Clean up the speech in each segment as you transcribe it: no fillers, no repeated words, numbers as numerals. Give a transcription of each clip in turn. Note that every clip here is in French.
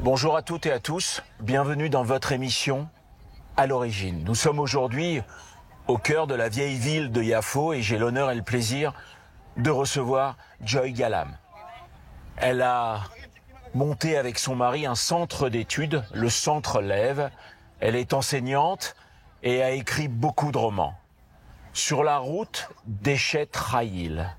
Bonjour à toutes et à tous, bienvenue dans votre émission À l'origine. Nous sommes aujourd'hui au cœur de la vieille ville de Yafo et j'ai l'honneur et le plaisir de recevoir Joy Galam. Elle a monté avec son mari un centre d'études, le Centre Lève. Elle est enseignante et a écrit beaucoup de romans. Sur la route d'Eshet Rahil,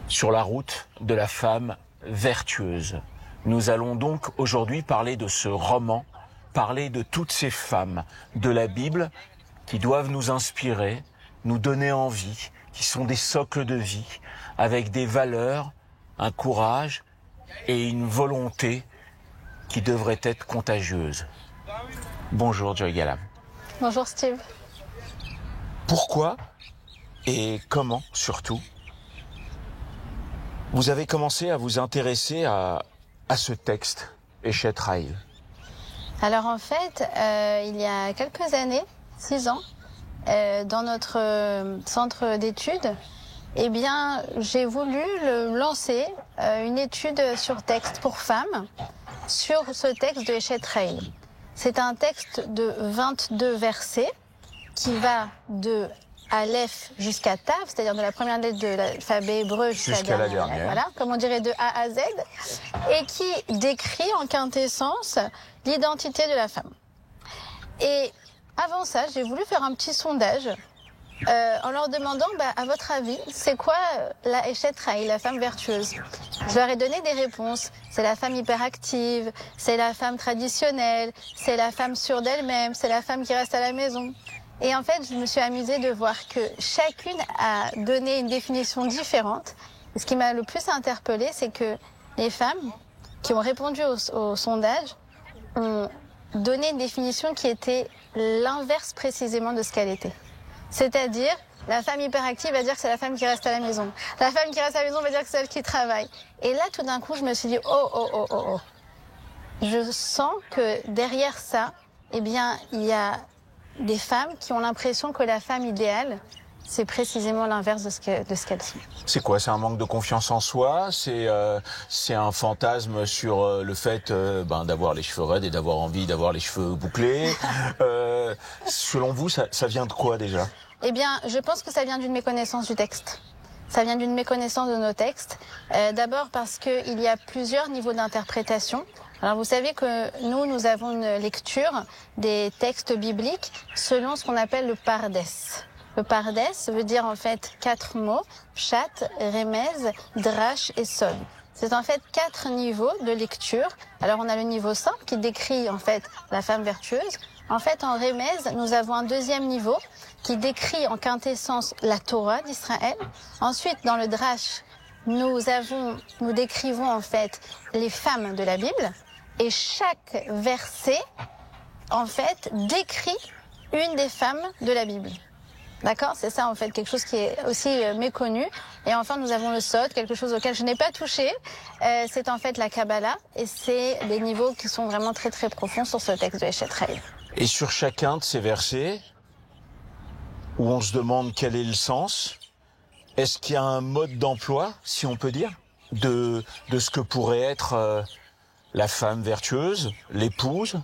sur la route de la femme vertueuse. Nous allons donc aujourd'hui parler de ce roman, parler de toutes ces femmes de la Bible qui doivent nous inspirer, nous donner envie, qui sont des socles de vie, avec des valeurs, un courage et une volonté qui devraient être contagieuses. Bonjour Joy Galam. Bonjour Steve. Pourquoi et comment surtout vous avez commencé à vous intéresser à ce texte, Eshet Rahil? Alors en fait, il y a quelques années, 6 ans, dans notre centre d'études, eh bien, j'ai voulu lancer une étude sur texte pour femmes, sur ce texte de Eshet Rahil. C'est un texte de 22 versets qui va de Aleph jusqu'à Tav, c'est-à-dire de la première lettre de l'alphabet hébreu jusqu'à la dernière. Voilà, comme on dirait de A à Z, et qui décrit en quintessence l'identité de la femme. Et avant ça, j'ai voulu faire un petit sondage en leur demandant, à votre avis, c'est quoi la Eshet Rahil, la femme vertueuse? Je leur ai donné des réponses. C'est la femme hyperactive, c'est la femme traditionnelle, c'est la femme sûre d'elle-même, c'est la femme qui reste à la maison. Et en fait, je me suis amusée de voir que chacune a donné une définition différente. Et ce qui m'a le plus interpellée, c'est que les femmes qui ont répondu au sondage ont donné une définition qui était l'inverse précisément de ce qu'elle était. C'est-à-dire, la femme hyperactive va dire que c'est la femme qui reste à la maison. La femme qui reste à la maison va dire que c'est celle qui travaille. Et là, tout d'un coup, je me suis dit, oh. Je sens que derrière ça, eh bien, il y a des femmes qui ont l'impression que la femme idéale, c'est précisément l'inverse de ce qu'elles sont. C'est quoi? C'est un manque de confiance en soi? C'est un fantasme sur le fait d'avoir les cheveux raides et d'avoir envie d'avoir les cheveux bouclés. Selon vous, ça vient de quoi déjà? Eh bien, je pense que ça vient d'une méconnaissance du texte. Ça vient d'une méconnaissance de nos textes. D'abord parce qu'il y a plusieurs niveaux d'interprétation. Alors vous savez que nous avons une lecture des textes bibliques selon ce qu'on appelle le pardes. Le pardes veut dire en fait 4 mots, pshat, remez, drash et sod. C'est en fait 4 niveaux de lecture. Alors on a le niveau simple qui décrit en fait la femme vertueuse. En fait en remez, nous avons un deuxième niveau qui décrit en quintessence la Torah d'Israël. Ensuite dans le drash, nous décrivons en fait les femmes de la Bible. Et chaque verset, en fait, décrit une des femmes de la Bible. D'accord? C'est ça, en fait, quelque chose qui est aussi méconnu. Et enfin, nous avons le Sod, quelque chose auquel je n'ai pas touché. C'est en fait la Kabbalah. Et c'est des niveaux qui sont vraiment très, très profonds sur ce texte de Eshet Rahil. Et sur chacun de ces versets, où on se demande quel est le sens, est-ce qu'il y a un mode d'emploi, si on peut dire, de ce que pourrait être la femme vertueuse, l'épouse?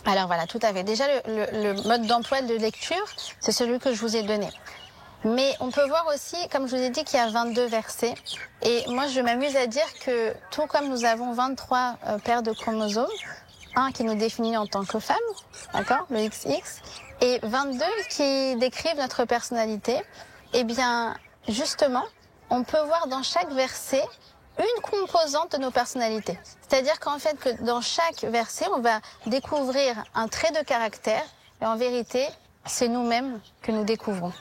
Alors voilà, tout à fait. Déjà, le mode d'emploi de lecture, c'est celui que je vous ai donné. Mais on peut voir aussi, comme je vous ai dit, qu'il y a 22 versets. Et moi, je m'amuse à dire que tout comme nous avons 23 paires de chromosomes, un qui nous définit en tant que femme, d'accord, le XX, et 22 qui décrivent notre personnalité, eh bien, justement, on peut voir dans chaque verset une composante de nos personnalités. C'est-à-dire qu'en fait, que dans chaque verset, on va découvrir un trait de caractère, et en vérité, c'est nous-mêmes que nous découvrons.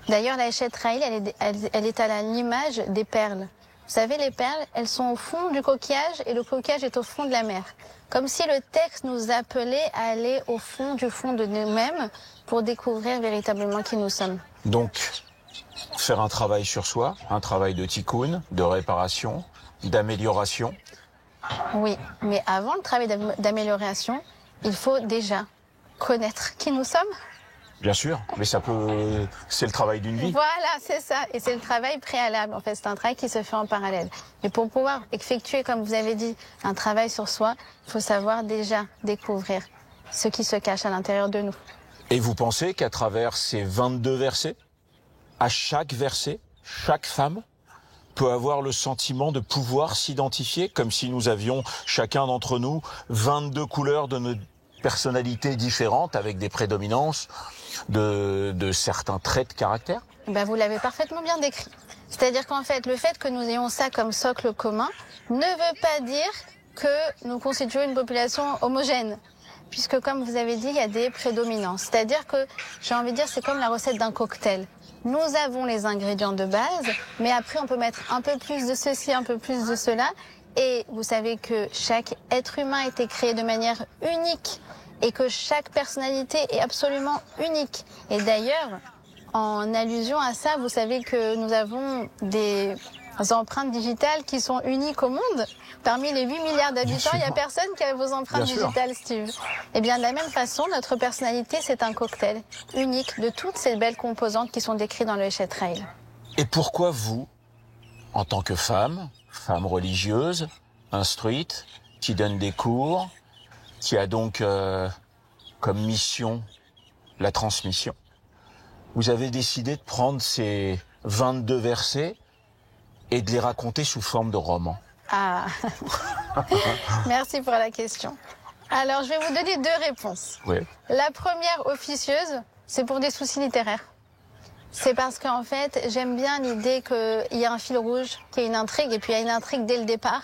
D'ailleurs, la Eshet Rahil, elle est à l'image des perles. Vous savez, les perles, elles sont au fond du coquillage, et le coquillage est au fond de la mer. Comme si le texte nous appelait à aller au fond du fond de nous-mêmes pour découvrir véritablement qui nous sommes. Donc, faire un travail sur soi, un travail de tikkun, de réparation, d'amélioration. Oui, mais avant le travail d'amélioration, il faut déjà connaître qui nous sommes. Bien sûr, mais c'est le travail d'une vie. Voilà, c'est ça. Et c'est le travail préalable. En fait, c'est un travail qui se fait en parallèle. Mais pour pouvoir effectuer, comme vous avez dit, un travail sur soi, il faut savoir déjà découvrir ce qui se cache à l'intérieur de nous. Et vous pensez qu'à travers ces 22 versets, à chaque verset, chaque femme peut avoir le sentiment de pouvoir s'identifier, comme si nous avions chacun d'entre nous 22 couleurs de notre personnalité différentes avec des prédominances de certains traits de caractère? Ben, vous l'avez parfaitement bien décrit. C'est-à-dire qu'en fait, le fait que nous ayons ça comme socle commun ne veut pas dire que nous constituons une population homogène. Puisque, comme vous avez dit, il y a des prédominances. C'est-à-dire que, j'ai envie de dire, c'est comme la recette d'un cocktail. Nous avons les ingrédients de base, mais après, on peut mettre un peu plus de ceci, un peu plus de cela. Et vous savez que chaque être humain a été créé de manière unique et que chaque personnalité est absolument unique. Et d'ailleurs, en allusion à ça, vous savez que nous avons des empreintes digitales qui sont uniques au monde. Parmi les 8 milliards d'habitants, il n'y a personne qui a vos empreintes digitales, Steve. Et bien, de la même façon, notre personnalité, c'est un cocktail unique de toutes ces belles composantes qui sont décrites dans le Heshet Trail. Et pourquoi vous, en tant que femme religieuse, instruite, qui donne des cours, qui a donc comme mission la transmission, vous avez décidé de prendre ces 22 versets et de les raconter sous forme de roman? Ah, merci pour la question. Alors, je vais vous donner 2 réponses. Oui. La première, officieuse, c'est pour des soucis littéraires. C'est parce qu'en fait, j'aime bien l'idée qu'il y a un fil rouge, qu'il y a une intrigue, et puis il y a une intrigue dès le départ,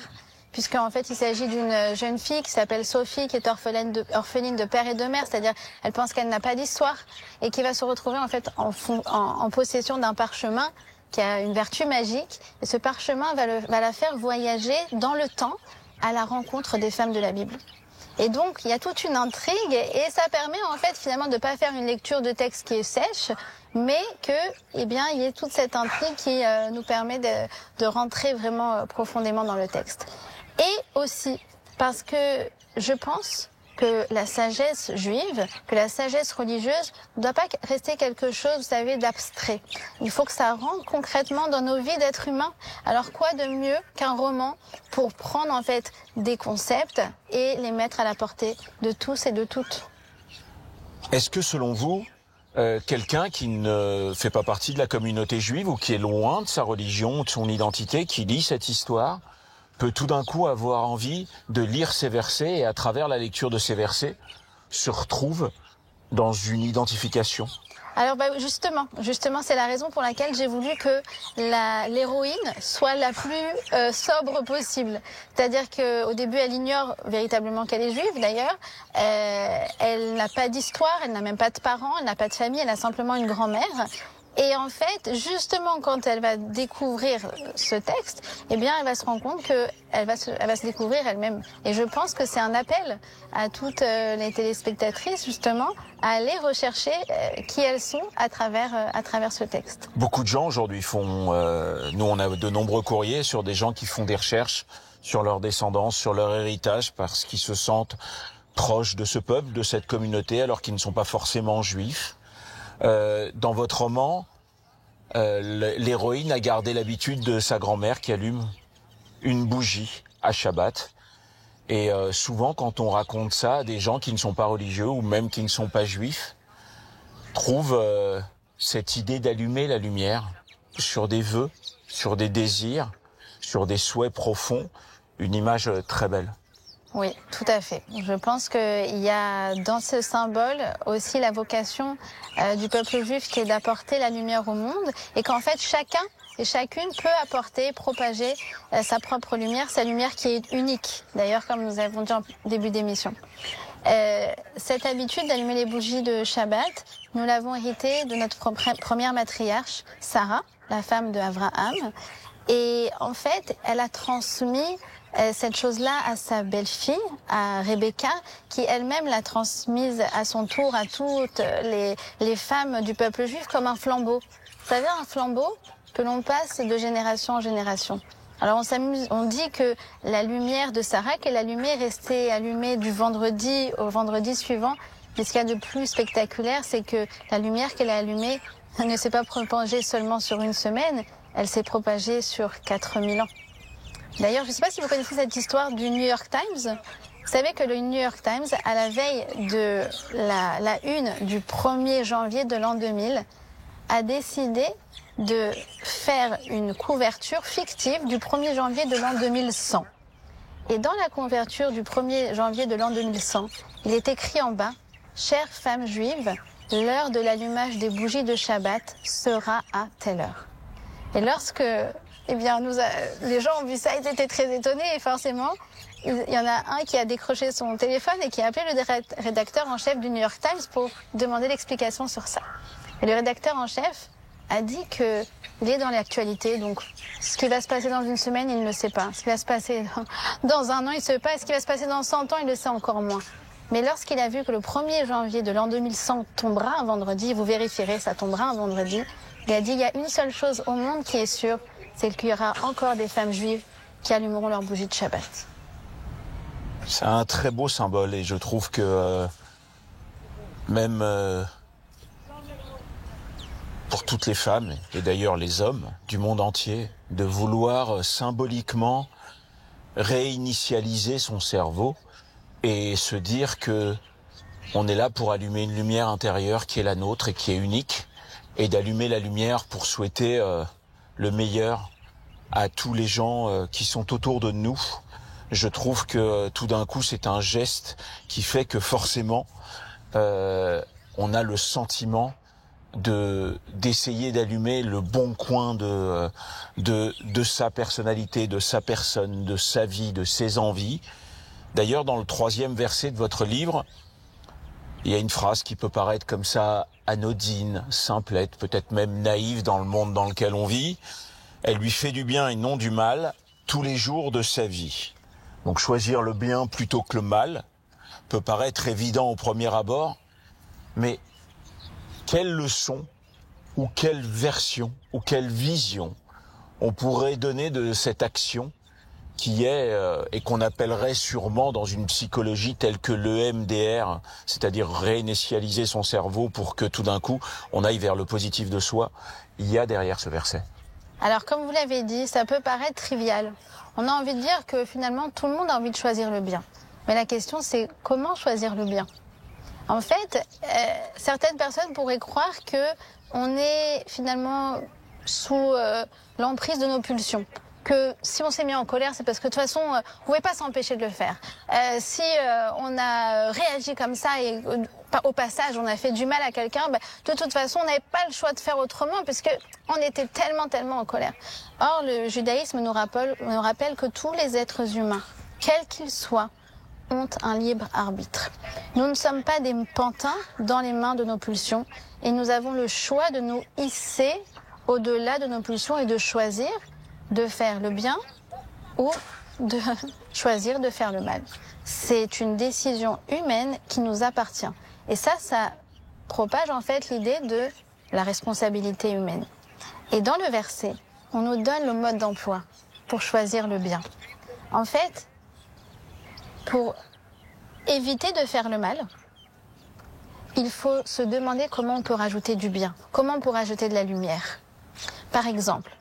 puisqu'en fait, il s'agit d'une jeune fille qui s'appelle Sophie, qui est orpheline de père et de mère, c'est-à-dire elle pense qu'elle n'a pas d'histoire, et qui va se retrouver en fait en possession d'un parchemin qui a une vertu magique, et ce parchemin va la faire voyager dans le temps à la rencontre des femmes de la Bible. Et donc, il y a toute une intrigue, et ça permet en fait finalement de ne pas faire une lecture de texte qui est sèche, mais que, il y ait toute cette intrigue qui nous permet de rentrer vraiment profondément dans le texte. Et aussi, parce que je pense que la sagesse juive, que la sagesse religieuse ne doit pas rester quelque chose, vous savez, d'abstrait. Il faut que ça rentre concrètement dans nos vies d'êtres humains. Alors quoi de mieux qu'un roman pour prendre en fait des concepts et les mettre à la portée de tous et de toutes? Est-ce que selon vous, quelqu'un qui ne fait pas partie de la communauté juive ou qui est loin de sa religion, de son identité, qui lit cette histoire, peut tout d'un coup avoir envie de lire ces versets et à travers la lecture de ces versets se retrouve dans une identification? Alors justement, c'est la raison pour laquelle j'ai voulu que l'héroïne soit la plus sobre possible. C'est-à-dire qu'au début, elle ignore véritablement qu'elle est juive. D'ailleurs, elle n'a pas d'histoire, elle n'a même pas de parents, elle n'a pas de famille, elle a simplement une grand-mère. Et en fait, justement, quand elle va découvrir ce texte, elle va se rendre compte qu'elle va se découvrir elle-même. Et je pense que c'est un appel à toutes les téléspectatrices, justement, à aller rechercher qui elles sont à travers ce texte. Beaucoup de gens aujourd'hui font... nous, on a de nombreux courriers sur des gens qui font des recherches sur leur descendance, sur leur héritage, parce qu'ils se sentent proches de ce peuple, de cette communauté, alors qu'ils ne sont pas forcément juifs. Dans votre roman, l'héroïne a gardé l'habitude de sa grand-mère qui allume une bougie à Shabbat. Et souvent, quand on raconte ça à des gens qui ne sont pas religieux ou même qui ne sont pas juifs, trouvent cette idée d'allumer la lumière sur des vœux, sur des désirs, sur des souhaits profonds, une image très belle. Oui, tout à fait. Je pense qu'il y a dans ce symbole aussi la vocation du peuple juif qui est d'apporter la lumière au monde et qu'en fait chacun et chacune peut apporter, propager sa propre lumière, sa lumière qui est unique. D'ailleurs, comme nous avons dit en début d'émission. Cette habitude d'allumer les bougies de Shabbat, nous l'avons héritée de notre première matriarche, Sarah, la femme de Abraham. Et en fait, elle a transmis cette chose-là à sa belle-fille, à Rebecca, qui elle-même l'a transmise à son tour à toutes les femmes du peuple juif comme un flambeau. Vous savez, un flambeau que l'on passe de génération en génération. Alors on dit que la lumière de Sarah, qu'elle allumait, restait allumée du vendredi au vendredi suivant, Mais ce qu'il y a de plus spectaculaire, c'est que la lumière qu'elle a allumée ne s'est pas propagée seulement sur une semaine, elle s'est propagée sur 4000 ans. D'ailleurs, je ne sais pas si vous connaissez cette histoire du New York Times. Vous savez que le New York Times, à la veille de la une du 1er janvier de l'an 2000, a décidé de faire une couverture fictive du 1er janvier de l'an 2100. Et dans la couverture du 1er janvier de l'an 2100, il est écrit en bas « Chères femmes juives, l'heure de l'allumage des bougies de Shabbat sera à telle heure. » Et lorsque les gens ont vu ça, ils étaient très étonnés et forcément, il y en a un qui a décroché son téléphone et qui a appelé le rédacteur en chef du New York Times pour demander l'explication sur ça. Et le rédacteur en chef a dit qu'il est dans l'actualité, donc ce qui va se passer dans une semaine, il ne le sait pas. Ce qui va se passer dans un an, il ne sait pas. Et ce qui va se passer dans 100 ans, il le sait encore moins. Mais lorsqu'il a vu que le 1er janvier de l'an 2100 tombera un vendredi, vous vérifierez, ça tombera un vendredi, il a dit il y a une seule chose au monde qui est sûre, c'est qu'il y aura encore des femmes juives qui allumeront leur bougie de Shabbat. C'est un très beau symbole et je trouve que même pour toutes les femmes et d'ailleurs les hommes du monde entier, de vouloir symboliquement réinitialiser son cerveau et se dire que on est là pour allumer une lumière intérieure qui est la nôtre et qui est unique et d'allumer la lumière pour souhaiter le meilleur à tous les gens qui sont autour de nous. Je trouve que tout d'un coup, c'est un geste qui fait que forcément, on a le sentiment d'essayer d'allumer le bon coin de sa personnalité, de sa personne, de sa vie, de ses envies. D'ailleurs, dans le 3e verset de votre livre, il y a une phrase qui peut paraître comme ça anodine, simplette, peut-être même naïve dans le monde dans lequel on vit. Elle lui fait du bien et non du mal tous les jours de sa vie. Donc choisir le bien plutôt que le mal peut paraître évident au premier abord, mais quelle leçon ou quelle version ou quelle vision on pourrait donner de cette action qui est, et qu'on appellerait sûrement dans une psychologie telle que l'EMDR, c'est-à-dire réinitialiser son cerveau pour que tout d'un coup on aille vers le positif de soi, il y a derrière ce verset. Alors comme vous l'avez dit, ça peut paraître trivial. On a envie de dire que finalement tout le monde a envie de choisir le bien. Mais la question c'est comment choisir le bien ? En fait, certaines personnes pourraient croire que on est finalement sous l'emprise de nos pulsions. Que si on s'est mis en colère, c'est parce que de toute façon, on pouvait pas s'empêcher de le faire. Si on a réagi comme ça et au passage, on a fait du mal à quelqu'un, de toute façon, on n'avait pas le choix de faire autrement parce que on était tellement en colère. Or, le judaïsme nous rappelle que tous les êtres humains, quels qu'ils soient, ont un libre arbitre. Nous ne sommes pas des pantins dans les mains de nos pulsions et nous avons le choix de nous hisser au-delà de nos pulsions et de choisir de faire le bien ou de choisir de faire le mal. C'est une décision humaine qui nous appartient. Et ça propage en fait l'idée de la responsabilité humaine. Et dans le verset, on nous donne le mode d'emploi pour choisir le bien. En fait, pour éviter de faire le mal, il faut se demander comment on peut rajouter du bien, comment on peut rajouter de la lumière. Par exemple,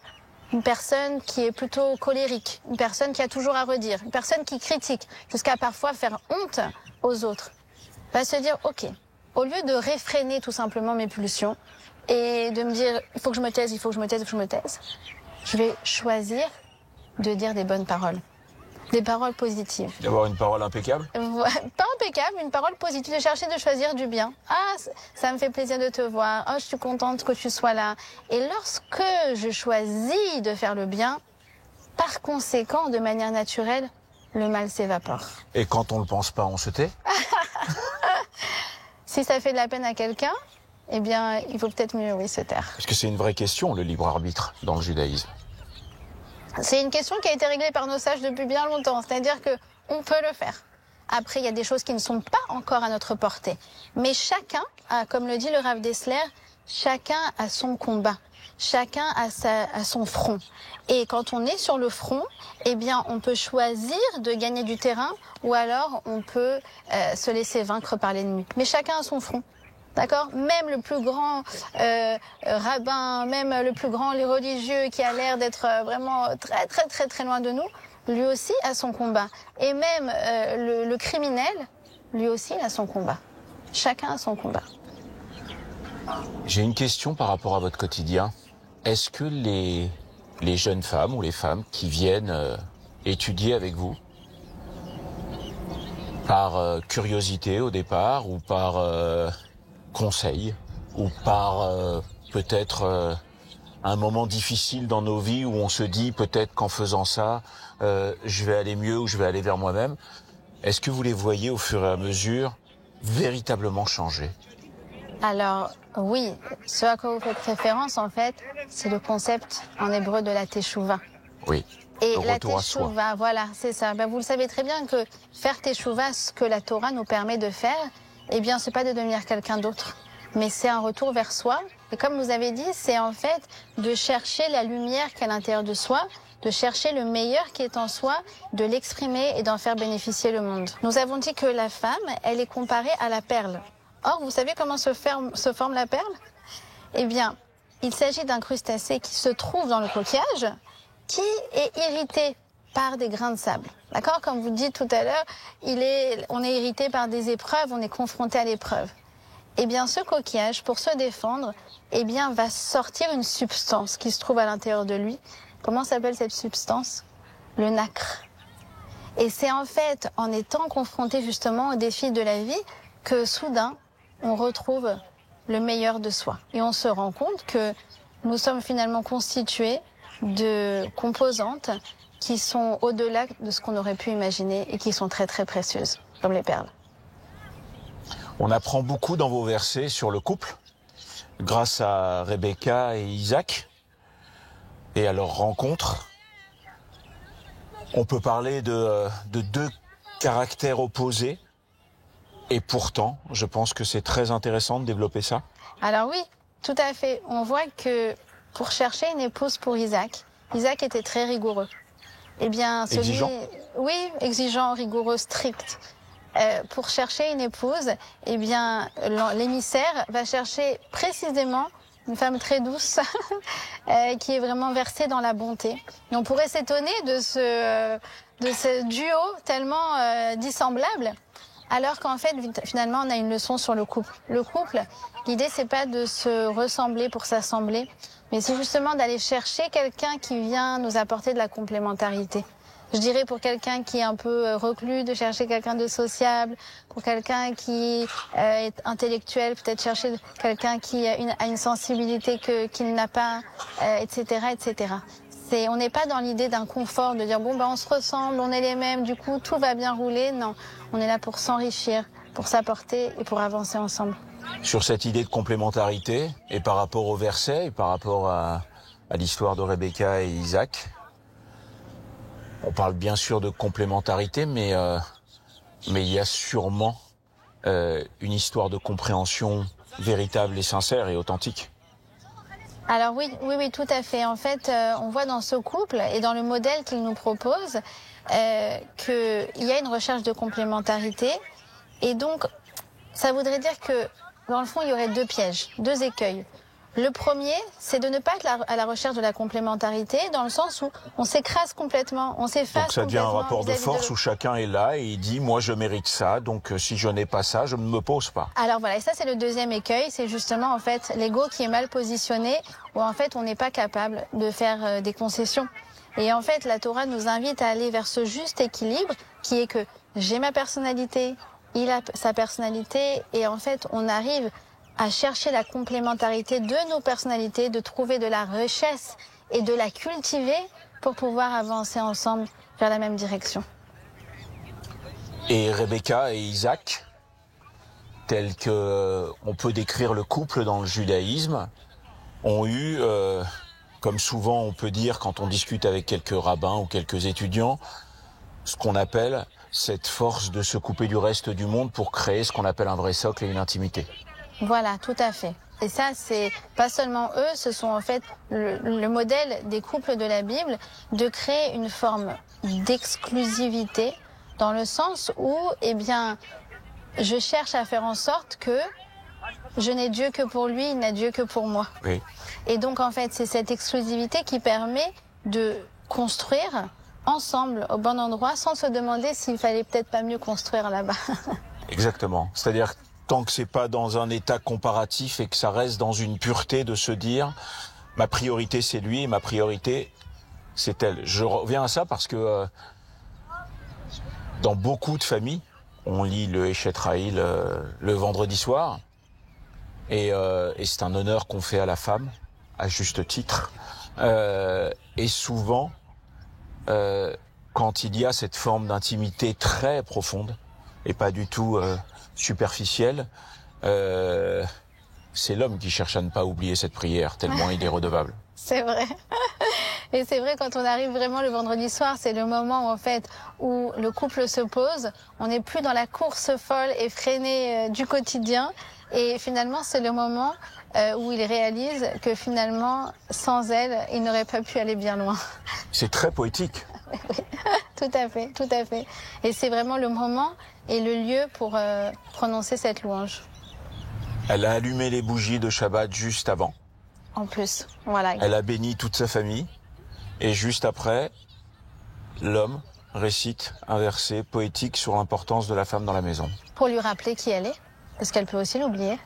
une personne qui est plutôt colérique, une personne qui a toujours à redire, une personne qui critique, jusqu'à parfois faire honte aux autres, va se dire, ok, au lieu de réfréner tout simplement mes pulsions et de me dire, il faut que je me taise, je vais choisir de dire des bonnes paroles, des paroles positives. D'avoir une parole impeccable ? Pas impeccable, une parole positive, de chercher de choisir du bien. Ah, ça me fait plaisir de te voir. Oh, je suis contente que tu sois là. Et lorsque je choisis de faire le bien, par conséquent, de manière naturelle, le mal s'évapore. Et quand on le pense pas, on se tait ? Si ça fait de la peine à quelqu'un, eh bien, il faut peut-être mieux, oui, se taire. Parce que c'est une vraie question, le libre arbitre, dans le judaïsme. C'est une question qui a été réglée par nos sages depuis bien longtemps. C'est-à-dire que on peut le faire. Après, il y a des choses qui ne sont pas encore à notre portée. Mais chacun, comme le dit le Rav Dessler, chacun a son combat. chacun a son front. Et quand on est sur le front, eh bien, on peut choisir de gagner du terrain ou alors on peut se laisser vaincre par l'ennemi. Mais chacun a son front. D'accord? Même le plus grand rabbin, même le plus grand les religieux qui a l'air d'être vraiment très très très très loin de nous, lui aussi a son combat. Et même le criminel, lui aussi a son combat. Chacun a son combat. J'ai une question par rapport à votre quotidien. Est-ce que les jeunes femmes ou les femmes qui viennent étudier avec vous, par curiosité au départ ou par conseil ou par peut-être un moment difficile dans nos vies où on se dit peut-être qu'en faisant ça, je vais aller mieux ou je vais aller vers moi-même. Est-ce que vous les voyez au fur et à mesure véritablement changer? Alors oui, ce à quoi vous faites référence en fait, c'est le concept en hébreu de la teshuva. Oui. Et Le la retour à soi. teshuva, voilà, c'est ça. Ben, vous le savez très bien que faire teshuva, ce que la Torah nous permet de faire, eh bien, c'est pas de devenir quelqu'un d'autre, mais c'est un retour vers soi. Et comme vous avez dit, c'est en fait de chercher la lumière qui est à l'intérieur de soi, de chercher le meilleur qui est en soi, de l'exprimer et d'en faire bénéficier le monde. Nous avons dit que la femme, elle est comparée à la perle. Or, vous savez comment se forme la perle? Eh bien, il s'agit d'un crustacé qui se trouve dans le coquillage, qui est irrité par des grains de sable. D'accord? Comme vous dites tout à l'heure, on est irrité par des épreuves, on est confronté à l'épreuve. Eh bien, ce coquillage, pour se défendre, eh bien, va sortir une substance qui se trouve à l'intérieur de lui. Comment s'appelle cette substance? Le nacre. Et c'est en fait en étant confronté justement aux défis de la vie que soudain, on retrouve le meilleur de soi. Et on se rend compte que nous sommes finalement constitués de composantes qui sont au-delà de ce qu'on aurait pu imaginer et qui sont très très précieuses, comme les perles. On apprend beaucoup dans vos versets sur le couple, grâce à Rebecca et Isaac, et à leur rencontre. On peut parler de deux caractères opposés, et pourtant, je pense que c'est très intéressant de développer ça. Alors oui, tout à fait. On voit que pour chercher une épouse pour Isaac, Isaac était très rigoureux. Eh bien, Exigeant. Oui, exigeant, rigoureux, strict. Pour chercher une épouse, eh bien, l'émissaire va chercher précisément une femme très douce, qui est vraiment versée dans la bonté. Et on pourrait s'étonner de ce duo tellement dissemblable, alors qu'en fait, finalement, on a une leçon sur le couple. Le couple, l'idée, c'est pas de se ressembler pour s'assembler, mais c'est justement d'aller chercher quelqu'un qui vient nous apporter de la complémentarité. Je dirais pour quelqu'un qui est un peu reclus, de chercher quelqu'un de sociable, pour quelqu'un qui est intellectuel, peut-être chercher quelqu'un qui a une sensibilité qu'il n'a pas, etc., etc. On n'est pas dans l'idée d'un confort, de dire bon ben on se ressemble, on est les mêmes, du coup tout va bien rouler. Non, on est là pour s'enrichir, pour s'apporter et pour avancer ensemble. Sur cette idée de complémentarité, et par rapport au verset, et par rapport à l'histoire de Rebecca et Isaac, on parle bien sûr de complémentarité, mais il y a sûrement une histoire de compréhension véritable et sincère et authentique. Alors oui, tout à fait. En fait, on voit dans ce couple et dans le modèle qu'il nous propose qu'il y a une recherche de complémentarité. Et donc, ça voudrait dire que, dans le fond, il y aurait deux pièges, deux écueils. Le premier, c'est de ne pas être à la recherche de la complémentarité, dans le sens où on s'écrase complètement, on s'efface complètement. Donc ça devient un rapport de force où chacun est là et il dit « moi je mérite ça, donc si je n'ai pas ça, je ne me pose pas ». Alors voilà, et ça c'est le deuxième écueil, c'est justement en fait l'ego qui est mal positionné, où en fait on n'est pas capable de faire des concessions. Et en fait la Torah nous invite à aller vers ce juste équilibre qui est que j'ai ma personnalité, il a sa personnalité, et en fait on arrive à chercher la complémentarité de nos personnalités, de trouver de la richesse et de la cultiver pour pouvoir avancer ensemble vers la même direction. Et Rebecca et Isaac, tel que on peut décrire le couple dans le judaïsme, ont eu, comme souvent on peut dire quand on discute avec quelques rabbins ou quelques étudiants, ce qu'on appelle cette force de se couper du reste du monde pour créer ce qu'on appelle un vrai socle et une intimité. Voilà, tout à fait. Et ça, c'est pas seulement eux, ce sont en fait le modèle des couples de la Bible, de créer une forme d'exclusivité, dans le sens où, eh bien, je cherche à faire en sorte que je n'ai Dieu que pour lui, il n'a Dieu que pour moi. Oui. Et donc, en fait, c'est cette exclusivité qui permet de construire ensemble au bon endroit sans se demander s'il fallait peut-être pas mieux construire là-bas. Exactement. C'est-à-dire, tant que c'est pas dans un état comparatif et que ça reste dans une pureté de se dire, ma priorité c'est lui et ma priorité c'est elle. Je reviens à ça parce que dans beaucoup de familles, on lit le Eshet Rahil le vendredi soir et c'est un honneur qu'on fait à la femme, à juste titre. Et souvent, quand il y a cette forme d'intimité très profonde et pas du tout superficielle, c'est l'homme qui cherche à ne pas oublier cette prière, tellement il est redevable. C'est vrai. Et c'est vrai, quand on arrive vraiment le vendredi soir, c'est le moment en fait où le couple se pose. On n'est plus dans la course folle et freinée du quotidien. Et finalement, c'est le moment où il réalise que finalement, sans elle, il n'aurait pas pu aller bien loin. C'est très poétique. Oui, tout à fait, tout à fait. Et c'est vraiment le moment et le lieu pour prononcer cette louange. Elle a allumé les bougies de Shabbat juste avant. En plus, voilà. Elle a béni toute sa famille. Et juste après, l'homme récite un verset poétique sur l'importance de la femme dans la maison. Pour lui rappeler qui elle est, parce qu'elle peut aussi l'oublier.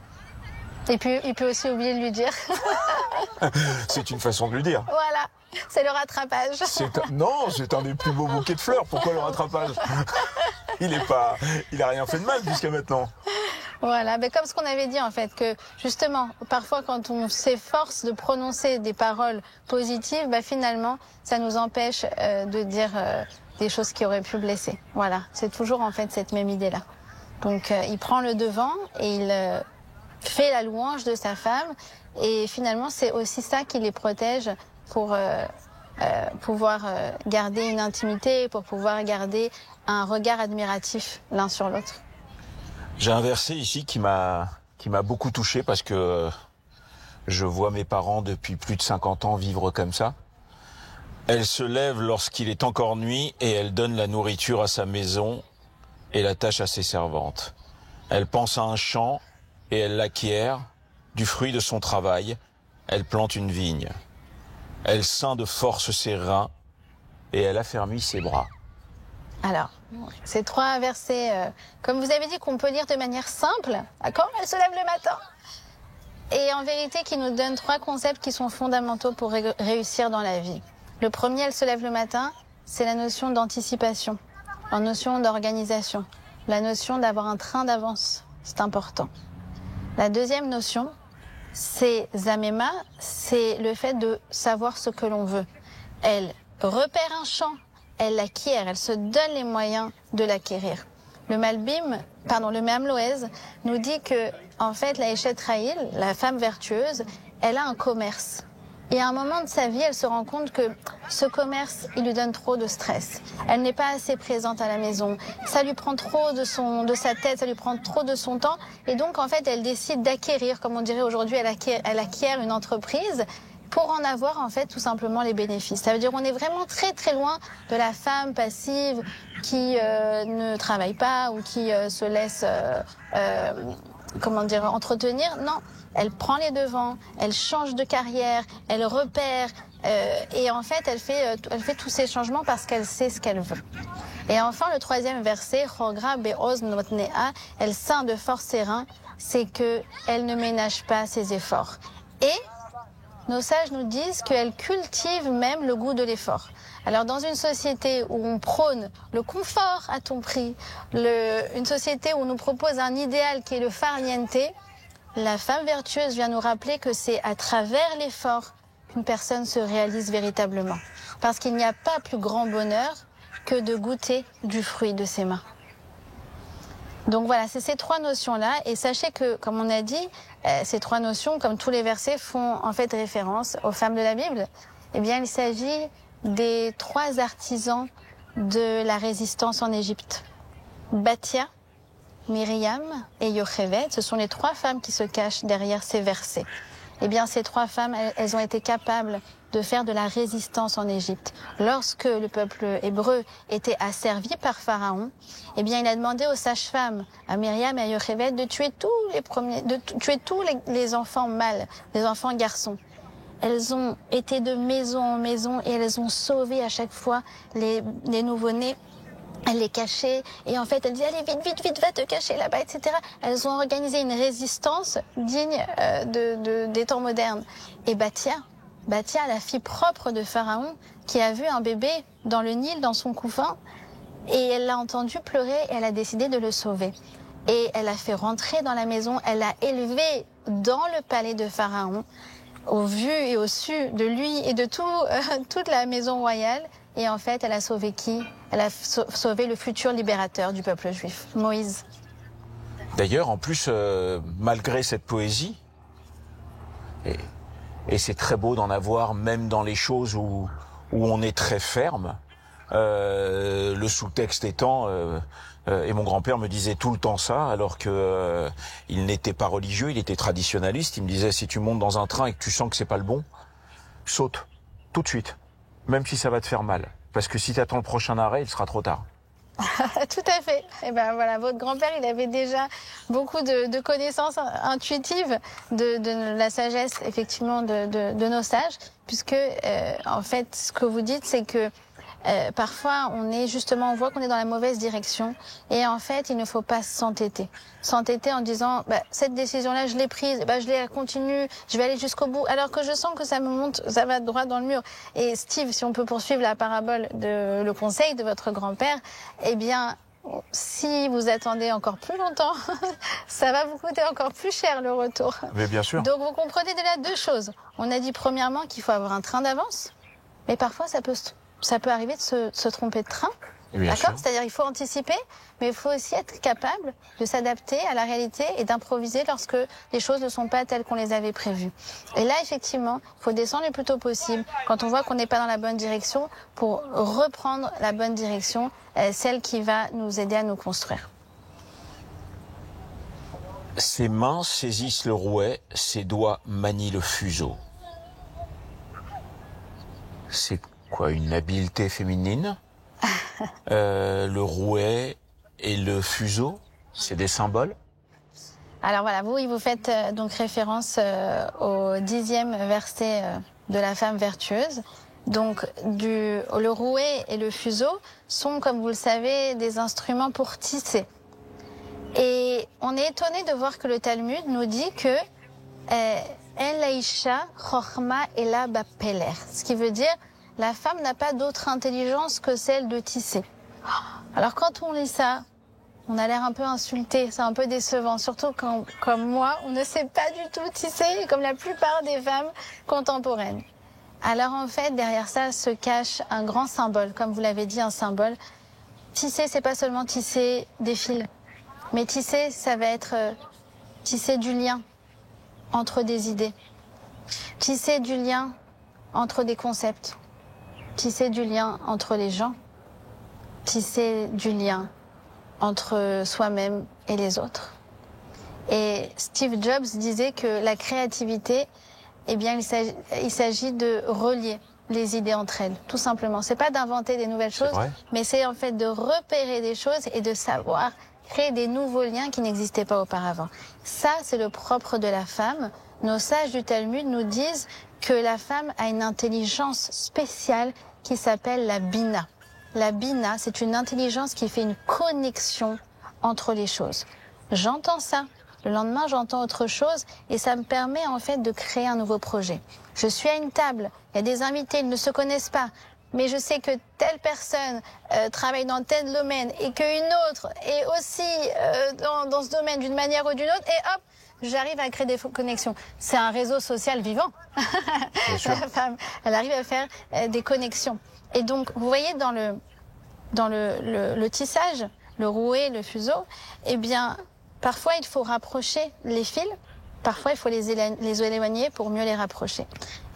Et puis, il peut aussi oublier de lui dire. C'est une façon de lui dire. Voilà, c'est le rattrapage. Non, c'est un des plus beaux bouquets de fleurs. Pourquoi le rattrapage? Il a rien fait de mal jusqu'à maintenant. Voilà, mais comme ce qu'on avait dit en fait, que justement, parfois quand on s'efforce de prononcer des paroles positives, finalement, ça nous empêche de dire des choses qui auraient pu blesser. Voilà, c'est toujours en fait cette même idée-là. Donc il prend le devant et il fait la louange de sa femme et finalement c'est aussi ça qui les protège pour pouvoir garder une intimité, pour pouvoir garder un regard admiratif l'un sur l'autre. J'ai un verset ici qui m'a beaucoup touché parce que je vois mes parents depuis plus de 50 ans vivre comme ça. Elle se lève lorsqu'il est encore nuit et elle donne la nourriture à sa maison et la tâche à ses servantes. Elle pense à un champ et elle l'acquiert. Du fruit de son travail, elle plante une vigne. Elle ceint de force ses reins et elle affermit ses bras. Alors, ces trois versets, comme vous avez dit, qu'on peut lire de manière simple, d'accord ? Elle se lève le matin. Et en vérité, qui nous donnent trois concepts qui sont fondamentaux pour réussir dans la vie. Le premier, elle se lève le matin, c'est la notion d'anticipation, la notion d'organisation, la notion d'avoir un train d'avance, c'est important. La deuxième notion, c'est Zamema, c'est le fait de savoir ce que l'on veut. Elle repère un champ, elle l'acquiert, elle se donne les moyens de l'acquérir. Le Me'am Loez nous dit que, en fait, la Eshet Rahil, la femme vertueuse, elle a un commerce. Et à un moment de sa vie, elle se rend compte que ce commerce, il lui donne trop de stress. Elle n'est pas assez présente à la maison. Ça lui prend trop de sa tête, ça lui prend trop de son temps. Et donc, en fait, elle décide d'acquérir, comme on dirait aujourd'hui, elle acquiert une entreprise pour en avoir, en fait, tout simplement les bénéfices. Ça veut dire qu'on est vraiment très, très loin de la femme passive qui ne travaille pas ou qui se laisse, entretenir. Non. Elle prend les devants, elle change de carrière, elle repère et en fait elle fait tous ces changements parce qu'elle sait ce qu'elle veut. Et enfin le troisième verset, Chogra be'oz notnea, elle ceint de force ses reins, c'est que elle ne ménage pas ses efforts. Et nos sages nous disent qu'elle cultive même le goût de l'effort. Alors dans une société où on prône le confort à tout prix, une société où on nous propose un idéal qui est le farniente, la femme vertueuse vient nous rappeler que c'est à travers l'effort qu'une personne se réalise véritablement. Parce qu'il n'y a pas plus grand bonheur que de goûter du fruit de ses mains. Donc voilà, c'est ces trois notions-là. Et sachez que, comme on a dit, ces trois notions, comme tous les versets, font en fait référence aux femmes de la Bible. Eh bien, il s'agit des trois artisans de la résistance en Égypte. Bathia, Myriam et Yocheved, ce sont les 3 femmes qui se cachent derrière ces versets. Eh bien, ces 3 femmes, elles ont été capables de faire de la résistance en Égypte. Lorsque le peuple hébreu était asservi par Pharaon, eh bien, il a demandé aux sages-femmes, à Myriam et à Yocheved, de tuer tous les enfants mâles, les enfants garçons. Elles ont été de maison en maison et elles ont sauvé à chaque fois les nouveau-nés. Elle les cachait et en fait elle dit allez vite va te cacher là-bas, etc. Elles ont organisé une résistance digne des temps modernes. Et Bathia, la fille propre de Pharaon, qui a vu un bébé dans le Nil, dans son couffin, et elle l'a entendu pleurer et elle a décidé de le sauver. Et elle a fait rentrer dans la maison, elle l'a élevé dans le palais de Pharaon, au vu et au su de lui et de toute la maison royale. Et en fait, elle a sauvé qui? Elle a sauvé le futur libérateur du peuple juif, Moïse. D'ailleurs, en plus, malgré cette poésie, et c'est très beau d'en avoir, même dans les choses où on est très ferme, le sous-texte étant, et mon grand-père me disait tout le temps ça, alors que il n'était pas religieux, il était traditionnaliste. Il me disait, si tu montes dans un train et que tu sens que c'est pas le bon, saute, tout de suite. Même si ça va te faire mal. Parce que si tu attends le prochain arrêt, il sera trop tard. Tout à fait. Et ben voilà, votre grand-père, il avait déjà beaucoup de connaissances intuitives de la sagesse, effectivement, de nos sages. Puisque, en fait, ce que vous dites, c'est que parfois, on voit qu'on est dans la mauvaise direction. Et en fait, il ne faut pas s'entêter. S'entêter en disant, cette décision-là, je l'ai prise, je la continue, je vais aller jusqu'au bout. Alors que je sens que ça me monte, ça va droit dans le mur. Et Steve, si on peut poursuivre la parabole le conseil de votre grand-père, eh bien, si vous attendez encore plus longtemps, ça va vous coûter encore plus cher le retour. Mais bien sûr. Donc vous comprenez déjà 2 choses. On a dit premièrement qu'il faut avoir un train d'avance, mais parfois ça peut arriver de se tromper de train. D'accord ? C'est-à-dire il faut anticiper, mais il faut aussi être capable de s'adapter à la réalité et d'improviser lorsque les choses ne sont pas telles qu'on les avait prévues. Et là, effectivement, il faut descendre le plus tôt possible quand on voit qu'on n'est pas dans la bonne direction pour reprendre la bonne direction, celle qui va nous aider à nous construire. Ses mains saisissent le rouet, ses doigts manient le fuseau. C'est quoi, une habileté féminine? Le rouet et le fuseau, c'est des symboles? Alors voilà, vous faites donc référence au 10e verset de la femme vertueuse. Donc le rouet et le fuseau sont, comme vous le savez, des instruments pour tisser. Et on est étonné de voir que le Talmud nous dit que El Laïcha Chochma Ela Bapeler, ce qui veut dire la femme n'a pas d'autre intelligence que celle de tisser. Alors quand on lit ça, on a l'air un peu insulté, c'est un peu décevant, surtout quand, comme moi, on ne sait pas du tout tisser, comme la plupart des femmes contemporaines. Alors en fait, derrière ça se cache un grand symbole, comme vous l'avez dit, un symbole. Tisser, c'est pas seulement tisser des fils, mais tisser, ça va être tisser du lien entre des idées, tisser du lien entre des concepts, tisser du lien entre les gens, tisser du lien entre soi-même et les autres. Et Steve Jobs disait que la créativité, eh bien, il s'agit de relier les idées entre elles, tout simplement. C'est pas d'inventer des nouvelles choses, mais c'est en fait de repérer des choses et de savoir créer des nouveaux liens qui n'existaient pas auparavant. Ça, c'est le propre de la femme. Nos sages du Talmud nous disent que la femme a une intelligence spéciale qui s'appelle la bina. La bina, c'est une intelligence qui fait une connexion entre les choses. J'entends ça, le lendemain j'entends autre chose et ça me permet en fait de créer un nouveau projet. Je suis à une table, il y a des invités, ils ne se connaissent pas, mais je sais que telle personne travaille dans tel domaine et qu'une autre est aussi dans ce domaine d'une manière ou d'une autre et hop, j'arrive à créer des connexions. C'est un réseau social vivant. La femme, elle arrive à faire des connexions. Et donc, vous voyez, dans le tissage, le rouet, le fuseau, eh bien, parfois, il faut rapprocher les fils. Parfois, il faut les éloigner pour mieux les rapprocher.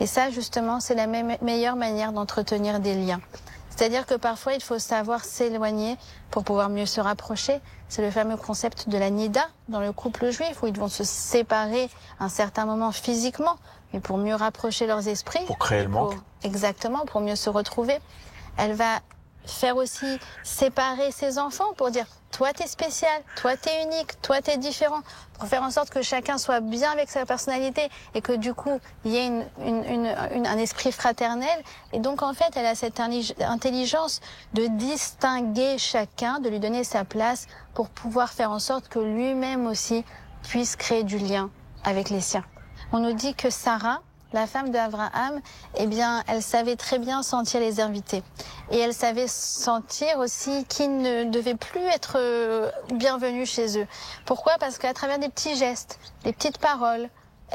Et ça, justement, c'est la meilleure manière d'entretenir des liens. C'est-à-dire que parfois, il faut savoir s'éloigner pour pouvoir mieux se rapprocher. C'est le fameux concept de la nida dans le couple juif, où ils vont se séparer à un certain moment physiquement, mais pour mieux rapprocher leurs esprits. Pour créer le manque. Exactement, pour mieux se retrouver. Elle va faire aussi séparer ses enfants pour dire toi t'es spécial, toi t'es unique, toi t'es différent, pour faire en sorte que chacun soit bien avec sa personnalité et que du coup il y ait un esprit fraternel. Et donc en fait elle a cette intelligence de distinguer chacun, de lui donner sa place pour pouvoir faire en sorte que lui-même aussi puisse créer du lien avec les siens. On nous dit que Sarah, la femme d'Abraham, eh bien, elle savait très bien sentir les invités. Et elle savait sentir aussi qui ne devait plus être bienvenus chez eux. Pourquoi? Parce qu'à travers des petits gestes, des petites paroles,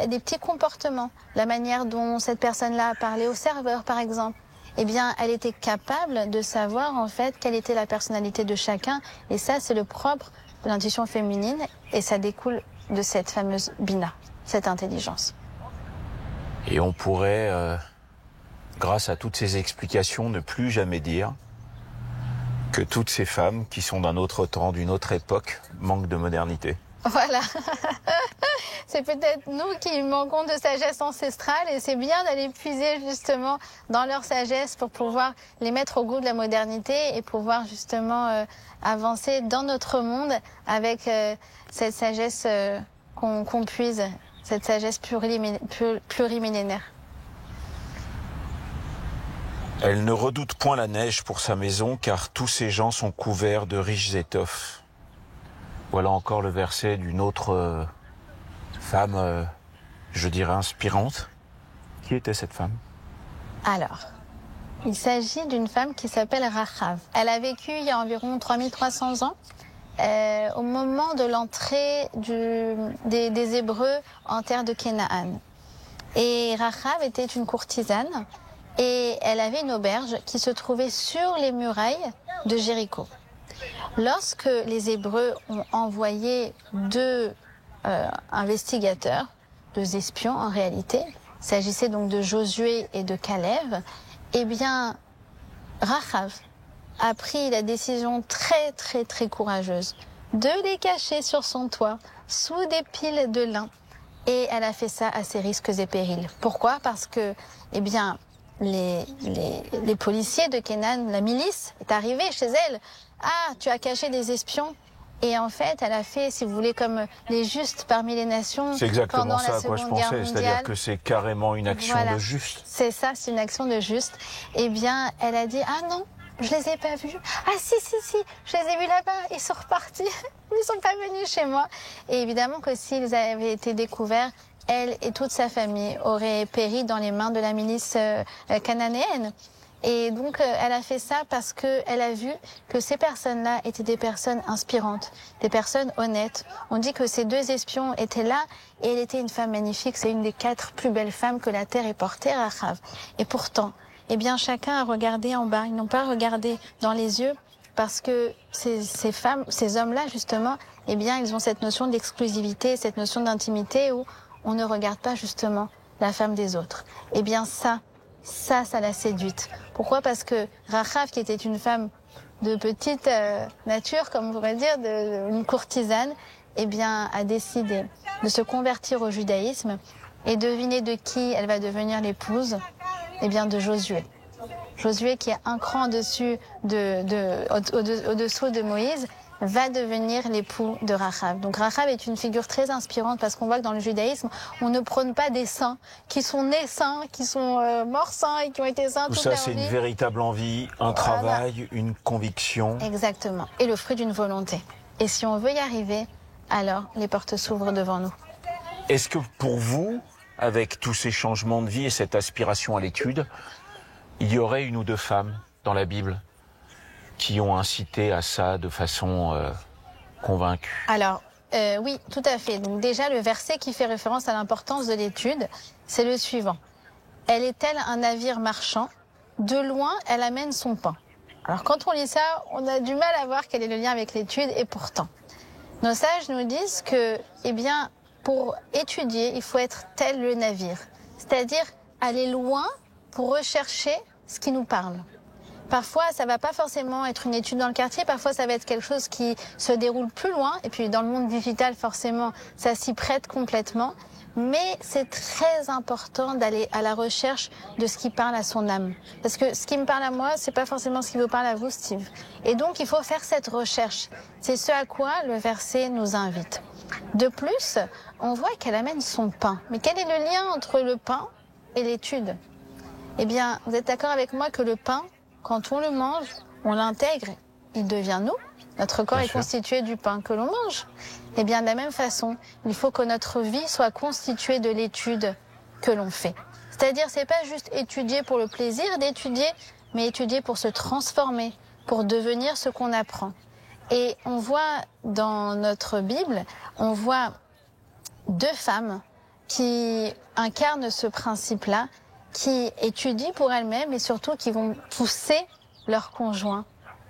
des petits comportements, la manière dont cette personne-là a parlé au serveur, par exemple, eh bien, elle était capable de savoir, en fait, quelle était la personnalité de chacun. Et ça, c'est le propre de l'intuition féminine. Et ça découle de cette fameuse Bina, cette intelligence. Et on pourrait, grâce à toutes ces explications, ne plus jamais dire que toutes ces femmes qui sont d'un autre temps, d'une autre époque, manquent de modernité. Voilà. C'est peut-être nous qui manquons de sagesse ancestrale et c'est bien d'aller puiser justement dans leur sagesse pour pouvoir les mettre au goût de la modernité et pouvoir justement avancer dans notre monde avec cette sagesse qu'on puise. Cette sagesse plurimillénaire. Elle ne redoute point la neige pour sa maison, car tous ces gens sont couverts de riches étoffes. Voilà encore le verset d'une autre femme, je dirais, inspirante. Qui était cette femme? Alors, il s'agit d'une femme qui s'appelle Rachav. Elle a vécu il y a environ 3300 ans. Au moment de l'entrée des Hébreux en terre de Canaan. Et Rachav était une courtisane et elle avait une auberge qui se trouvait sur les murailles de Jéricho. Lorsque les Hébreux ont envoyé deux investigateurs, deux espions en réalité, il s'agissait donc de Josué et de Caleb, eh bien Rachav a pris la décision très courageuse de les cacher sur son toit, sous des piles de lin. Et elle a fait ça à ses risques et périls. Pourquoi? Parce que, eh bien, les policiers de Canaan, la milice, est arrivée chez elle. Ah, tu as caché des espions. Et en fait, elle a fait, si vous voulez, comme les justes parmi les nations. C'est exactement pendant ça la à quoi je Seconde Guerre pensais, c'est-à-dire mondiale. que c'est carrément une action Voilà. de juste. C'est ça, c'est une action de juste. Eh bien, elle a dit, ah non, je les ai pas vus. Ah si, je les ai vus là-bas, ils sont repartis. Ils sont pas venus chez moi. Et évidemment que s'ils avaient été découverts, elle et toute sa famille auraient péri dans les mains de la milice cananéenne. Et donc, elle a fait ça parce qu'elle a vu que ces personnes-là étaient des personnes inspirantes, des personnes honnêtes. On dit que ces deux espions étaient là et elle était une femme magnifique. C'est une des 4 plus belles femmes que la terre ait portées, Rachav. Et pourtant, eh bien, chacun a regardé en bas. Ils n'ont pas regardé dans les yeux parce que ces femmes, ces hommes-là, justement, eh bien, ils ont cette notion d'exclusivité, cette notion d'intimité où on ne regarde pas, justement, la femme des autres. Eh bien, ça l'a séduite. Pourquoi? Parce que Rachav, qui était une femme de petite nature, comme on pourrait dire, une courtisane, eh bien, a décidé de se convertir au judaïsme. Et devinez de qui elle va devenir l'épouse? Eh bien, de Josué. Josué, qui est un cran au-dessous de Moïse, va devenir l'époux de Rachav. Donc Rachav est une figure très inspirante parce qu'on voit que dans le judaïsme, on ne prône pas des saints qui sont nés saints, qui sont morts saints et qui ont été saints toute leur vie. Tout ça, c'est une véritable envie, un travail, une conviction. Exactement. Et le fruit d'une volonté. Et si on veut y arriver, alors les portes s'ouvrent devant nous. Est-ce que pour vous, avec tous ces changements de vie et cette aspiration à l'étude, il y aurait une ou deux femmes dans la Bible qui ont incité à ça de façon convaincue? Alors, oui, tout à fait. Donc déjà, le verset qui fait référence à l'importance de l'étude, c'est le suivant. Elle est telle un navire marchand, de loin, elle amène son pain. Alors quand on lit ça, on a du mal à voir quel est le lien avec l'étude, et pourtant, nos sages nous disent que, eh bien, pour étudier, il faut être tel le navire. C'est-à-dire aller loin pour rechercher ce qui nous parle. Parfois, ça va pas forcément être une étude dans le quartier, parfois ça va être quelque chose qui se déroule plus loin. Et puis dans le monde digital, forcément, ça s'y prête complètement. Mais c'est très important d'aller à la recherche de ce qui parle à son âme. Parce que ce qui me parle à moi, c'est pas forcément ce qui vous parle à vous, Steve. Et donc, il faut faire cette recherche. C'est ce à quoi le verset nous invite. De plus, on voit qu'elle amène son pain. Mais quel est le lien entre le pain et l'étude? Eh bien, vous êtes d'accord avec moi que le pain, quand on le mange, on l'intègre, il devient nous. Notre corps est constitué du pain que l'on mange. Eh bien, de la même façon, il faut que notre vie soit constituée de l'étude que l'on fait. C'est-à-dire, c'est pas juste étudier pour le plaisir d'étudier, mais étudier pour se transformer, pour devenir ce qu'on apprend. Et on voit dans notre Bible, on voit 2 femmes qui incarnent ce principe-là, qui étudient pour elles-mêmes et surtout qui vont pousser leur conjoint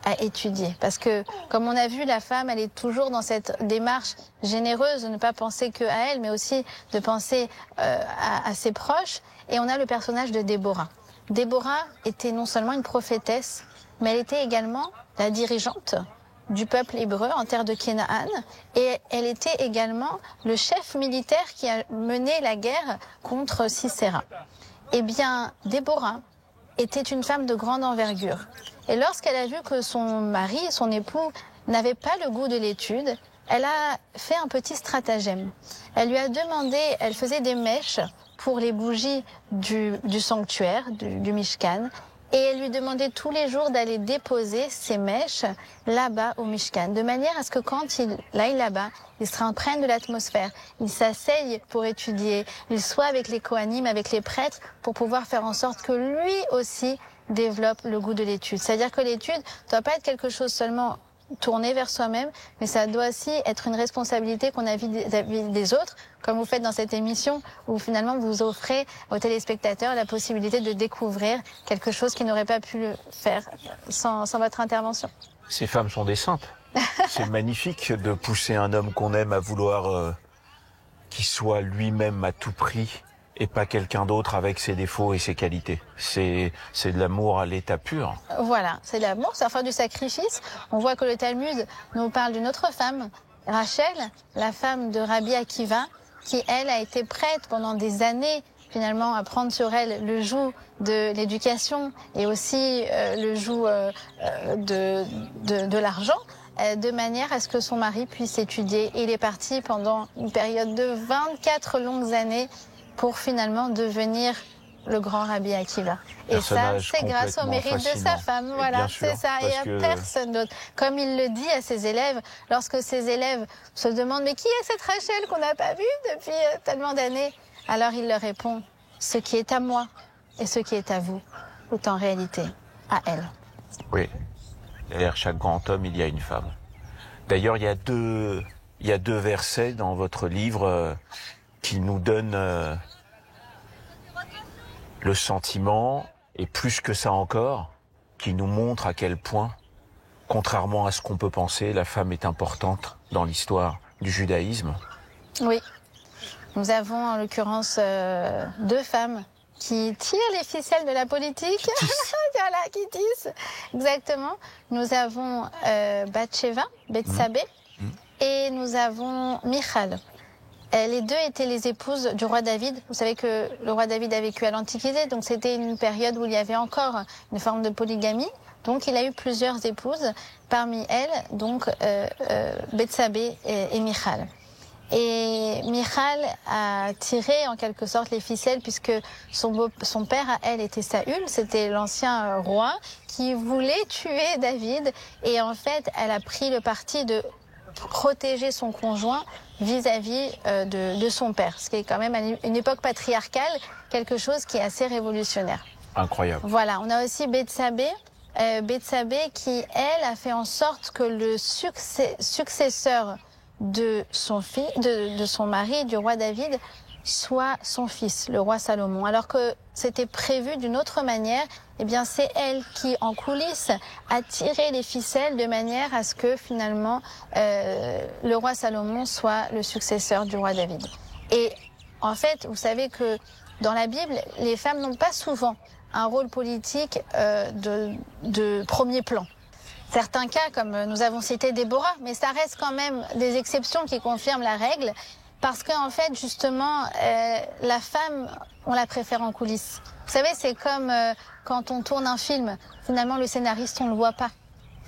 à étudier. Parce que, comme on a vu, la femme, elle est toujours dans cette démarche généreuse de ne pas penser que à elle, mais aussi de penser à ses proches. Et on a le personnage de Déborah. Déborah était non seulement une prophétesse, mais elle était également la dirigeante du peuple hébreu en terre de Canaan. Et elle était également le chef militaire qui a mené la guerre contre Sisera. Eh bien, Déborah était une femme de grande envergure. Et lorsqu'elle a vu que son mari, son époux, n'avait pas le goût de l'étude, elle a fait un petit stratagème. Elle lui a demandé, elle faisait des mèches pour les bougies du sanctuaire, du Mishkan, et elle lui demandait tous les jours d'aller déposer ces mèches là-bas au Mishkan, de manière à ce que quand il aille là-bas, il se imprègne de l'atmosphère, il s'asseye pour étudier, il soit avec les Kohanim, avec les prêtres, pour pouvoir faire en sorte que lui aussi développe le goût de l'étude. C'est-à-dire que l'étude ne doit pas être quelque chose seulement tourné vers soi-même, mais ça doit aussi être une responsabilité qu'on a vis-à-vis des autres, comme vous faites dans cette émission, où finalement vous offrez aux téléspectateurs la possibilité de découvrir quelque chose qu'ils n'auraient pas pu le faire sans votre intervention. Ces femmes sont des saintes. C'est magnifique de pousser un homme qu'on aime à vouloir qu'il soit lui-même à tout prix et pas quelqu'un d'autre avec ses défauts et ses qualités. C'est de l'amour à l'état pur. Voilà, c'est de l'amour, c'est faire du sacrifice. On voit que le Talmud nous parle d'une autre femme, Rachel, la femme de Rabbi Akiva, qui, elle, a été prête pendant des années, finalement, à prendre sur elle le joug de l'éducation et aussi le joug de l'argent, de manière à ce que son mari puisse étudier. Et il est parti pendant une période de 24 longues années pour finalement devenir le grand Rabbi Akiva. Et ça, c'est grâce au mérite de sa femme. Voilà, c'est ça. Et à personne d'autre. Comme il le dit à ses élèves, lorsque ses élèves se demandent « Mais qui est cette Rachel qu'on n'a pas vue depuis tellement d'années ?» Alors il leur répond « Ce qui est à moi et ce qui est à vous est en réalité à elle. » Oui. Derrière chaque grand homme, il y a une femme. D'ailleurs, il y a deux versets dans votre livre qui nous donnent le sentiment, et plus que ça encore, qui nous montre à quel point, contrairement à ce qu'on peut penser, la femme est importante dans l'histoire du judaïsme. Oui. Nous avons en l'occurrence 2 femmes qui tirent les ficelles de la politique. Voilà, qui tissent. Exactement. Nous avons Bathsheba, Bethsabée, et nous avons Michal. Les 2 étaient les épouses du roi David. Vous savez que le roi David a vécu à l'Antiquité, donc c'était une période où il y avait encore une forme de polygamie. Donc il a eu plusieurs épouses, parmi elles, donc Bethsabée et Michal. Et Michal a tiré en quelque sorte les ficelles puisque son père à elle était Saül, c'était l'ancien roi qui voulait tuer David. Et en fait, elle a pris le parti de protéger son conjoint vis-à-vis de son père, ce qui est quand même à une époque patriarcale, quelque chose qui est assez révolutionnaire. Incroyable. Voilà, on a aussi Bethsabée qui, elle, a fait en sorte que le successeur de son mari, du roi David, soit son fils, le roi Salomon. Alors que c'était prévu d'une autre manière, eh bien c'est elle qui, en coulisses, a tiré les ficelles de manière à ce que finalement le roi Salomon soit le successeur du roi David. Et en fait, vous savez que dans la Bible, les femmes n'ont pas souvent un rôle politique de premier plan. Certains cas, comme nous avons cité Déborah, mais ça reste quand même des exceptions qui confirment la règle, parce qu'en fait, justement, la femme, on la préfère en coulisses. Vous savez, c'est comme quand on tourne un film, finalement, le scénariste, on ne le voit pas.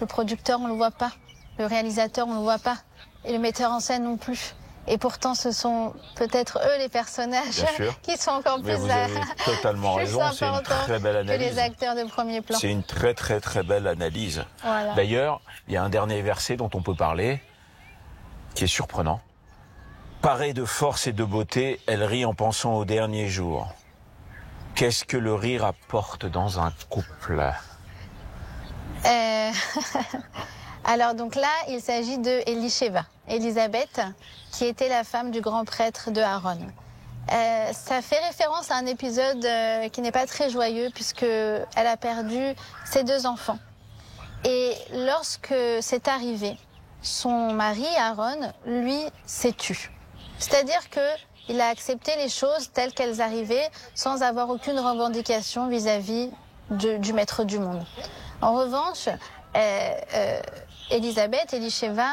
Le producteur, on ne le voit pas. Le réalisateur, on ne le voit pas. Et le metteur en scène non plus. Et pourtant, ce sont peut-être eux les personnages qui sont encore plus, vous avez totalement raison, c'est une très belle analyse. Que les acteurs de premier plan. C'est une très très très belle analyse. Voilà. D'ailleurs, il y a un dernier verset dont on peut parler, qui est surprenant. Parée de force et de beauté, elle rit en pensant au dernier jour. Qu'est-ce que le rire apporte dans un couple? Alors donc là, il s'agit de Elisheva, Élisabeth, qui était la femme du grand prêtre de Aaron. Ça fait référence à un épisode qui n'est pas très joyeux, puisqu'elle a perdu ses 2 enfants. Et lorsque c'est arrivé, son mari Aaron, lui, s'est tu. C'est-à-dire qu'il a accepté les choses telles qu'elles arrivaient, sans avoir aucune revendication vis-à-vis du maître du monde. En revanche, Elisheva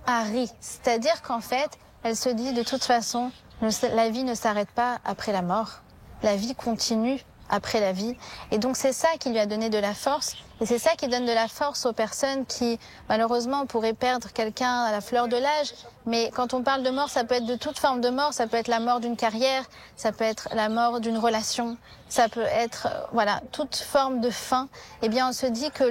a ri. C'est-à-dire qu'en fait, elle se dit de toute façon, la vie ne s'arrête pas après la mort. La vie continue après la vie. Et donc c'est ça qui lui a donné de la force. Et c'est ça qui donne de la force aux personnes qui, malheureusement, pourraient perdre quelqu'un à la fleur de l'âge. Mais quand on parle de mort, ça peut être de toute forme de mort. Ça peut être la mort d'une carrière, ça peut être la mort d'une relation, ça peut être, voilà, toute forme de fin. Eh bien, on se dit que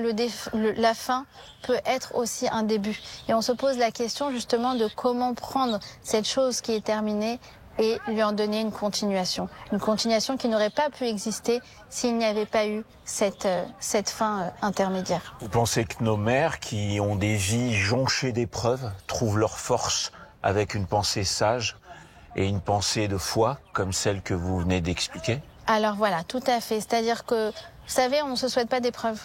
la fin peut être aussi un début. Et on se pose la question, justement, de comment prendre cette chose qui est terminée et lui en donner une continuation. Une continuation qui n'aurait pas pu exister s'il n'y avait pas eu cette fin intermédiaire. Vous pensez que nos mères, qui ont des vies jonchées d'épreuves, trouvent leur force avec une pensée sage et une pensée de foi, comme celle que vous venez d'expliquer? Alors voilà, tout à fait. C'est-à-dire que, vous savez, on ne se souhaite pas d'épreuves.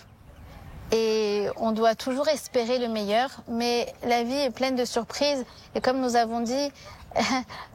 Et on doit toujours espérer le meilleur, mais la vie est pleine de surprises. Et comme nous avons dit,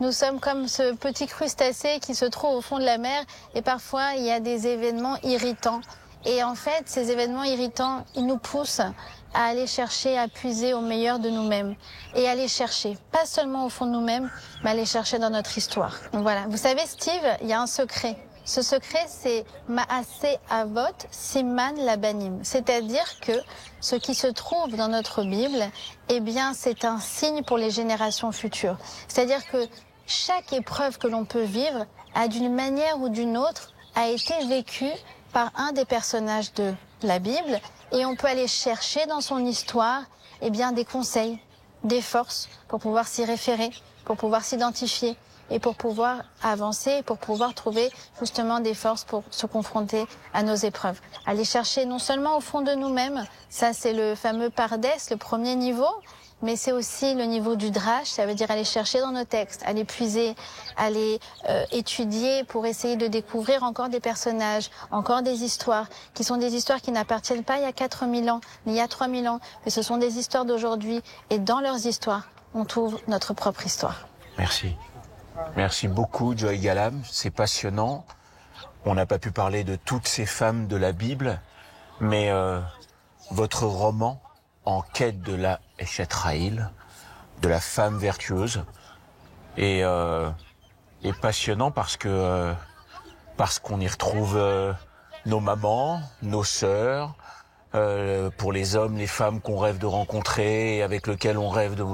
nous sommes comme ce petit crustacé qui se trouve au fond de la mer, et parfois il y a des événements irritants. Et en fait, ces événements irritants, ils nous poussent à aller chercher, à puiser au meilleur de nous-mêmes. Et aller chercher, pas seulement au fond de nous-mêmes, mais aller chercher dans notre histoire. Donc voilà, vous savez Steve, il y a un secret. Ce secret, c'est Maaseh Avot Siman Labanim. C'est-à-dire que ce qui se trouve dans notre Bible, eh bien, c'est un signe pour les générations futures. C'est-à-dire que chaque épreuve que l'on peut vivre, a d'une manière ou d'une autre, a été vécue par un des personnages de la Bible, et on peut aller chercher dans son histoire, eh bien, des conseils, des forces pour pouvoir s'y référer, pour pouvoir s'identifier, et pour pouvoir avancer, pour pouvoir trouver justement des forces pour se confronter à nos épreuves. Aller chercher non seulement au fond de nous-mêmes, ça c'est le fameux Pardes, le premier niveau, mais c'est aussi le niveau du Drash, ça veut dire aller chercher dans nos textes, aller puiser, aller étudier pour essayer de découvrir encore des personnages, encore des histoires, qui sont des histoires qui n'appartiennent pas il y a 4000 ans, ni il y a 3000 ans, mais ce sont des histoires d'aujourd'hui, et dans leurs histoires, on trouve notre propre histoire. Merci. Merci beaucoup, Joy Galam. C'est passionnant. On n'a pas pu parler de toutes ces femmes de la Bible, mais votre roman, En quête de la Eshet Rahil, de la femme vertueuse, est passionnant parce qu'on y retrouve nos mamans, nos sœurs, pour les hommes, les femmes qu'on rêve de rencontrer et avec lesquelles on rêve de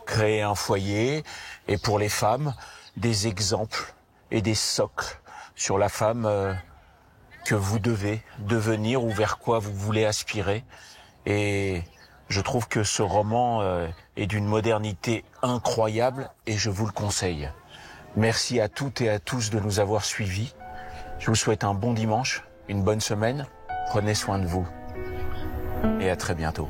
créer un foyer, et pour les femmes, des exemples et des socles sur la femme que vous devez devenir ou vers quoi vous voulez aspirer. Et je trouve que ce roman est d'une modernité incroyable et je vous le conseille. Merci à toutes et à tous de nous avoir suivis. Je vous souhaite un bon dimanche, une bonne semaine. Prenez soin de vous et à très bientôt.